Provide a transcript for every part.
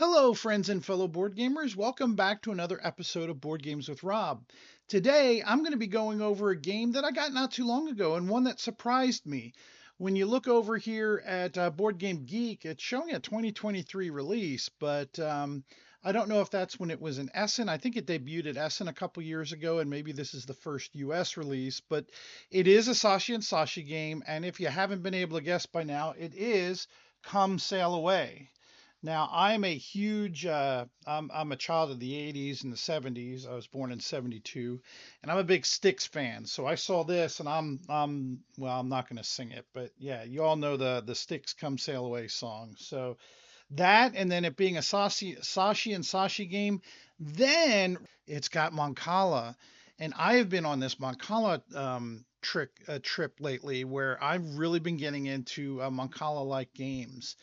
Hello, friends and fellow board gamers. Welcome back to another episode of Board Games with Rob. Today, I'm going to be going over a game that I got not too long ago and one that surprised me. When you look over here at Board Game Geek, it's showing a 2023 release, but I don't know if that's when it was in Essen. I think it debuted at Essen a couple years ago, and maybe this is the first US release, but it is a Sashi and Sashi game, and if you haven't been able to guess by now, it is Come Sail Away. Now, I'm a huge, I'm a child of the 80s and the 70s. I was born in 72, and I'm a big Styx fan. So I saw this, and well, I'm not going to sing it, but yeah, you all know the Styx Come Sail Away song. So that, and then it being a Sashi and Sashi game, then it's got Mancala, and I have been on this Mancala trip lately, where I've really been getting into Mancala-like games.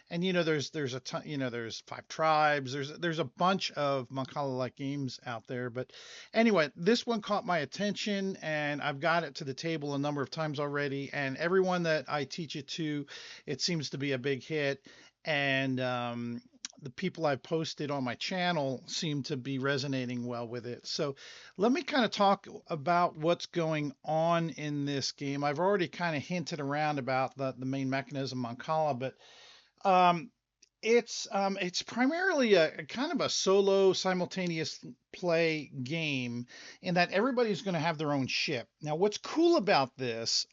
And there's a ton, there's Five Tribes, there's a bunch of Mancala-like games out there. But anyway, this one caught my attention, and I've got it to the table a number of times already. And everyone that I teach it to, it seems to be a big hit. And the people I've posted on my channel seem to be resonating well with it. So let me kind of talk about what's going on in this game. I've already kind of hinted around about the main mechanism Mancala, but um, it's primarily a kind of a solo simultaneous play game in that everybody's going to have their own ship. Now, what's cool about this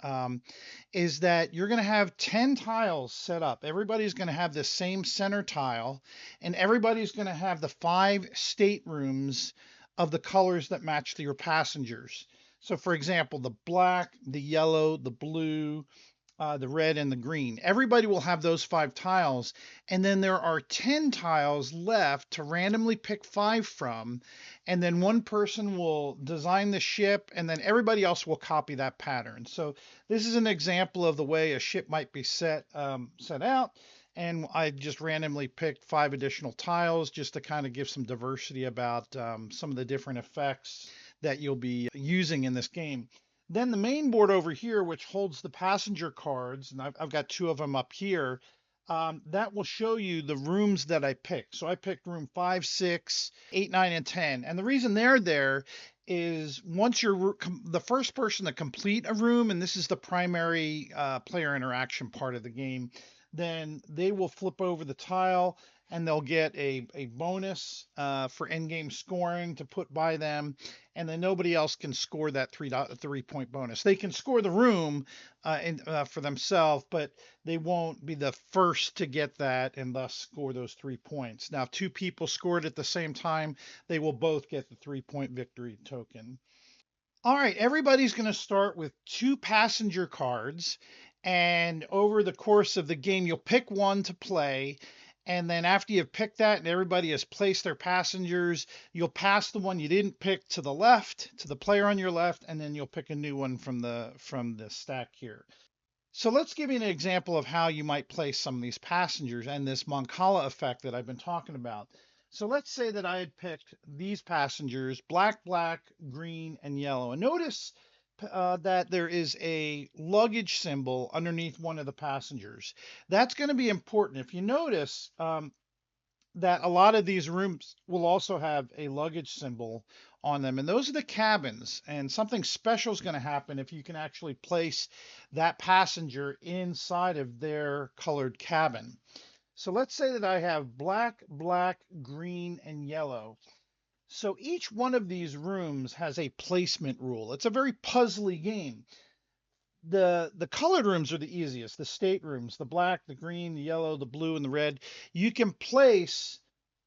is that you're going to have 10 tiles set up. Everybody's going to have the same center tile, and everybody's going to have the 5 staterooms of the colors that match your passengers. So, for example, the black, the yellow, the blue, the red and the green. Everybody will have those 5 tiles, and then there are 10 tiles left to randomly pick 5 from, and then one person will design the ship, and then everybody else will copy that pattern. So this is an example of the way a ship might be set out, and I just randomly picked 5 additional tiles just to kind of give some diversity about some of the different effects that you'll be using in this game. Then the main board over here, which holds the passenger cards, and I've got 2 of them up here, that will show you the rooms that I picked. So I picked room 5, 6, 8, 9, and 10. And the reason they're there is once you're the first person to complete a room, and this is the primary player interaction part of the game, then they will flip over the tile and they'll get a bonus for endgame scoring to put by them, and then nobody else can score that 3 point bonus. They can score the room for themselves, but they won't be the first to get that and thus score those 3 points. Now, if 2 people scored at the same time, they will both get the 3 point victory token. All right, everybody's going to start with 2 passenger cards, and over the course of the game, you'll pick one to play. And then after you've picked that and everybody has placed their passengers, you'll pass the one you didn't pick to the left, to the player on your left, and then you'll pick a new one from the stack here. So let's give you an example of how you might place some of these passengers and this Mancala effect that I've been talking about. So let's say that I had picked these passengers, black, black, green, and yellow. And notice that there is a luggage symbol underneath one of the passengers. That's going to be important. If you notice, that a lot of these rooms will also have a luggage symbol on them. And those are the cabins. And something special is going to happen if you can actually place that passenger inside of their colored cabin. So let's say that I have black, black, green, and yellow. So each one of these rooms has a placement rule. It's a very puzzly game. The colored rooms are the easiest, the staterooms, the black, the green, the yellow, the blue, and the red. You can place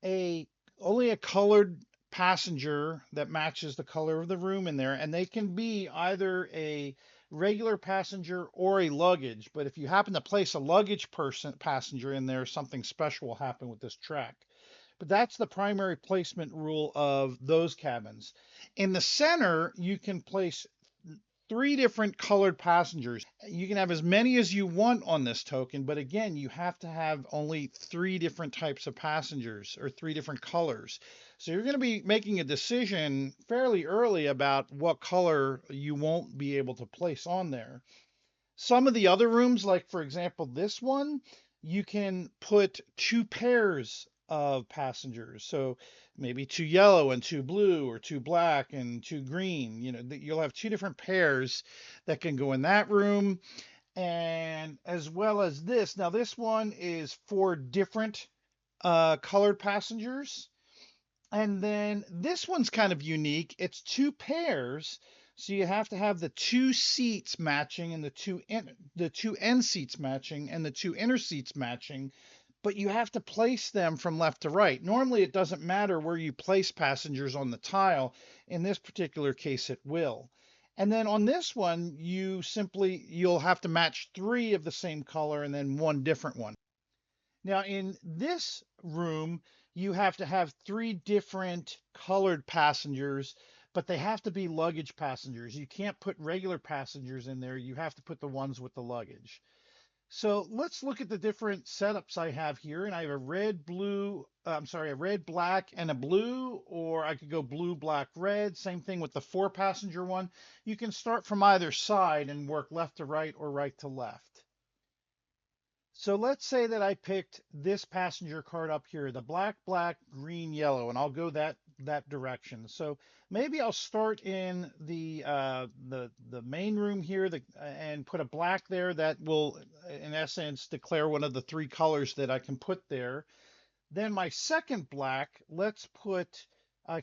a only a colored passenger that matches the color of the room in there, and they can be either a regular passenger or a luggage. But if you happen to place a luggage passenger in there, something special will happen with this track. But that's the primary placement rule of those cabins. In the center, you can place 3 different colored passengers. You can have as many as you want on this token, but again, you have to have only 3 different types of passengers or 3 different colors. So you're going to be making a decision fairly early about what color you won't be able to place on there. Some of the other rooms, like for example, this one, you can put 2 pairs of passengers. So maybe two yellow and two blue, or two black and two green. You'll have two different pairs that can go in that room, and as well as this. Now, this one is four different colored passengers. And then this one's kind of unique. It's two pairs, so you have to have the two seats matching and the two end seats matching and the two inner seats matching, but you have to place them from left to right. Normally, it doesn't matter where you place passengers on the tile. In this particular case, it will. And then on this one, you'll have to match three of the same color and then one different one. Now, in this room, you have to have three different colored passengers, but they have to be luggage passengers. You can't put regular passengers in there. You have to put the ones with the luggage. So let's look at the different setups I have here. And I have a red, blue, I'm sorry, a red, black, and a blue, or I could go blue, black, red. Same thing with the four passenger one. You can start from either side and work left to right or right to left. So let's say that I picked this passenger card up here, the black, black, green, yellow, and I'll go that direction. So maybe I'll start in the main room here, and put a black there that will, in essence, declare one of the three colors that I can put there. Then my second black, let's put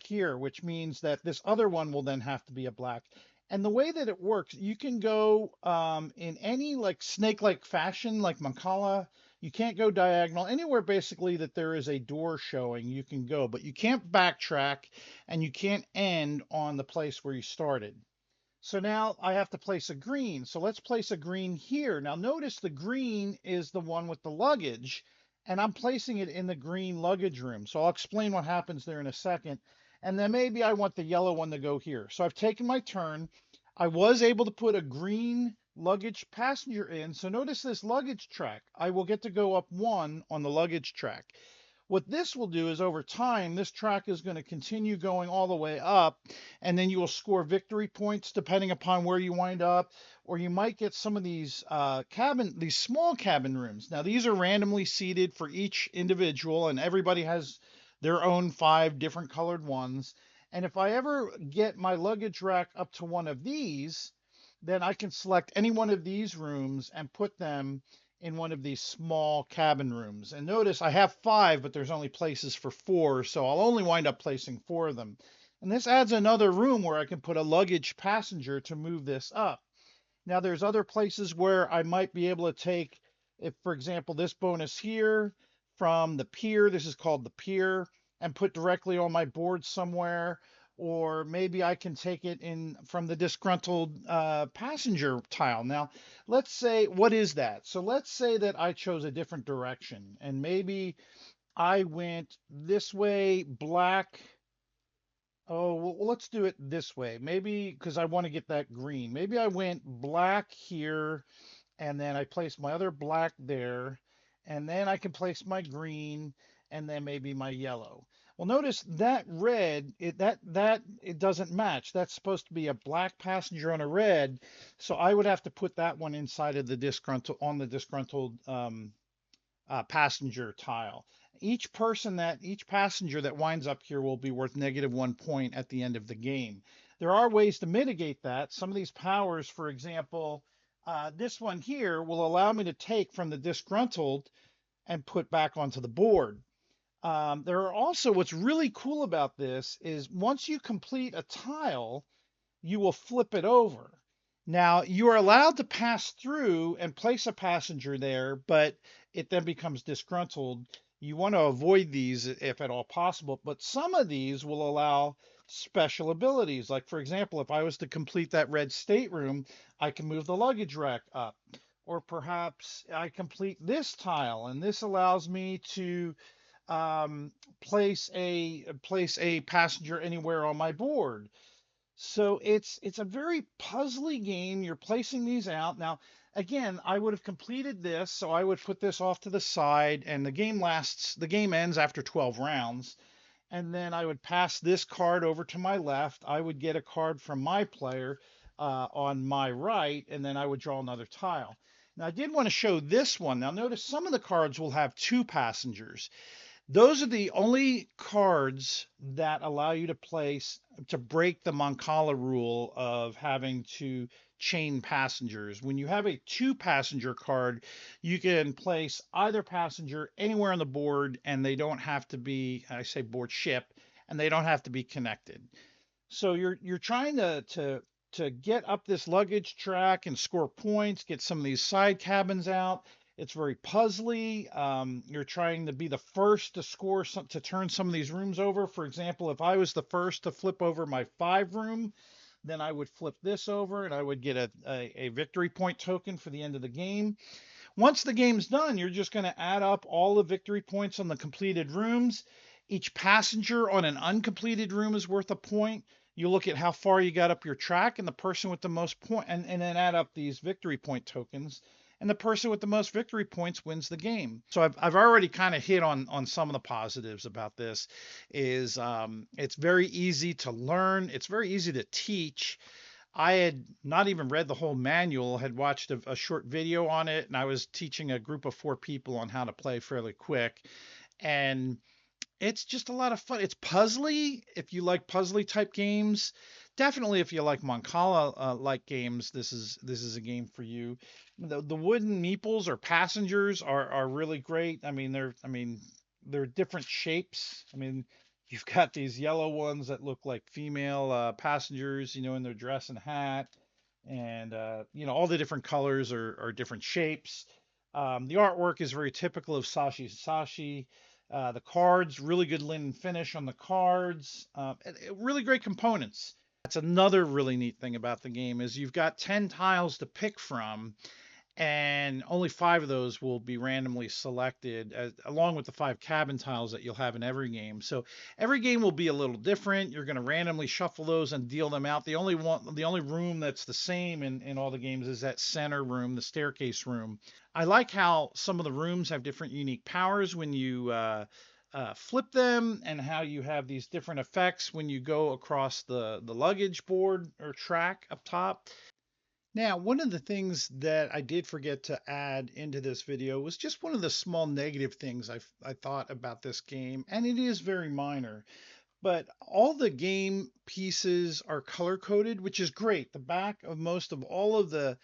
here, which means that this other one will then have to be a black. And the way that it works, you can go in any like snake-like fashion, like Mancala. You can't go diagonal. Anywhere basically that there is a door showing, you can go, but you can't backtrack and you can't end on the place where you started. So now I have to place a green. So let's place a green here. Now notice the green is the one with the luggage, and I'm placing it in the green luggage room. So I'll explain what happens there in a second. And then maybe I want the yellow one to go here. So I've taken my turn. I was able to put a green luggage passenger in. So notice this luggage track. I will get to go up one on the luggage track. What this will do is over time, this track is going to continue going all the way up, and then you will score victory points depending upon where you wind up, or you might get some of these these small cabin rooms. Now, these are randomly seated for each individual, and everybody has their own five different colored ones. And if I ever get my luggage rack up to one of these, then I can select any one of these rooms and put them in one of these small cabin rooms. And notice I have five, but there's only places for four, so I'll only wind up placing four of them. And this adds another room where I can put a luggage passenger to move this up. Now there's other places where I might be able to take, if for example, this bonus here from the pier, this is called the pier, and put directly on my board somewhere. Or maybe I can take it in from the disgruntled passenger tile. Now, let's say, what is that? So let's say that I chose a different direction, and maybe I went this way, black. Oh, well, let's do it this way. Maybe because I want to get that green. Maybe I went black here, and then I placed my other black there, and then I can place my green, and then maybe my yellow. Well, notice that red, it doesn't match. That's supposed to be a black passenger on a red, so I would have to put that one inside of the disgruntled passenger tile. Each passenger that winds up here will be worth -1 point at the end of the game. There are ways to mitigate that. Some of these powers, for example, this one here will allow me to take from the disgruntled and put back onto the board. There are also, what's really cool about this is once you complete a tile, you will flip it over. Now, you are allowed to pass through and place a passenger there, but it then becomes disgruntled. You want to avoid these if at all possible, but some of these will allow special abilities. Like, for example, if I was to complete that red stateroom, I can move the luggage rack up. Or perhaps I complete this tile, and this allows me to place a passenger anywhere on my board. So it's a very puzzly game. You're placing these out. Now, again, I would have completed this, so I would put this off to the side, and the game ends after 12 rounds. And then I would pass this card over to my left. I would get a card from my player on my right, and then I would draw another tile. Now, I did want to show this one. Now, notice some of the cards will have two passengers. Those are the only cards that allow you to place to break the Mancala rule of having to chain passengers. When you have a two passenger card, you can place either passenger anywhere on the board and they don't have to be, I say board ship, and they don't have to be connected. So you're trying to get up this luggage track and score points, get some of these side cabins out. It's very puzzly. You're trying to be the first to score some, to turn some of these rooms over. For example, if I was the first to flip over my 5 room, then I would flip this over and I would get a victory point token for the end of the game. Once the game's done, you're just going to add up all the victory points on the completed rooms. Each passenger on an uncompleted room is worth a point. You look at how far you got up your track and the person with the most point, and then add up these victory point tokens. And the person with the most victory points wins the game. So I've already kind of hit on some of the positives about this. Is it's very easy to learn. It's very easy to teach. I had not even read the whole manual, had watched a short video on it, and I was teaching a group of 4 people on how to play fairly quick. And it's just a lot of fun. It's puzzly if you like puzzly type games. Definitely if you like Mancala like games, this is a game for you. The wooden meeples or passengers are really great. They're different shapes. I mean, you've got these yellow ones that look like female passengers, in their dress and hat, and all the different colors are different shapes. The artwork is very typical of Sashi. The cards, really good linen finish on the cards. Really great components. That's another really neat thing about the game is you've got 10 tiles to pick from, and only 5 of those will be randomly selected along with the 5 cabin tiles that you'll have in every game. So every game will be a little different. You're going to randomly shuffle those and deal them out. The only room that's the same in all the games is that center room, the staircase room. I like how some of the rooms have different unique powers when you flip them, and how you have these different effects when you go across the luggage board or track up top. Now, one of the things that I did forget to add into this video was just one of the small negative things I thought about this game, and it is very minor. But all the game pieces are color coded, which is great. The back of most of all of the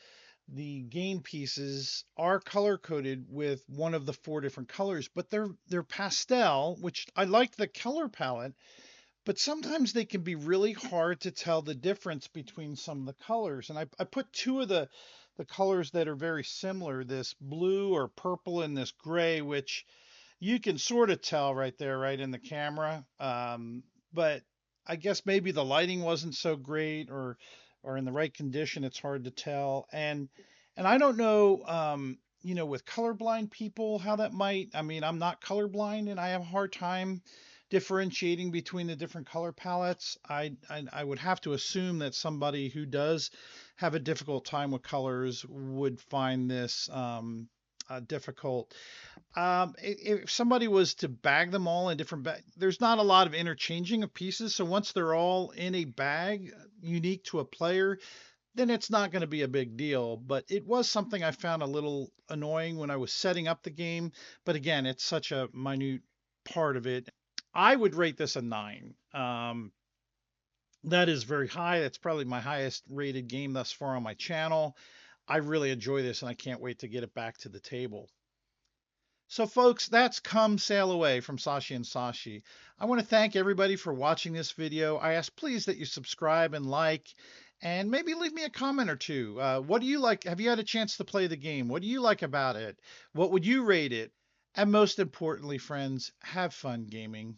game pieces are color coded with one of the 4 different colors, but they're pastel, which I like the color palette, but sometimes they can be really hard to tell the difference between some of the colors. And I put 2 of the colors that are very similar, this blue or purple and this gray, which you can sort of tell right there, right in the camera. But I guess maybe the lighting wasn't so great, or in the right condition. It's hard to tell. And I don't know, with colorblind people, how that might. I mean, I'm not colorblind, and I have a hard time differentiating between the different color palettes. I would have to assume that somebody who does have a difficult time with colors would find this difficult. If somebody was to bag them all in different bags, there's not a lot of interchanging of pieces. So once they're all in a bag unique to a player, then it's not going to be a big deal. But it was something I found a little annoying when I was setting up the game. But again, it's such a minute part of it. I would rate this a 9. That is very high. That's probably my highest rated game thus far on my channel. I really enjoy this, and I can't wait to get it back to the table. So folks, that's Come Sail Away from Sashi and Sashi. I want to thank everybody for watching this video. I ask please that you subscribe and like, and maybe leave me a comment or two. What do you like? Have you had a chance to play the game? What do you like about it? What would you rate it? And most importantly, friends, have fun gaming.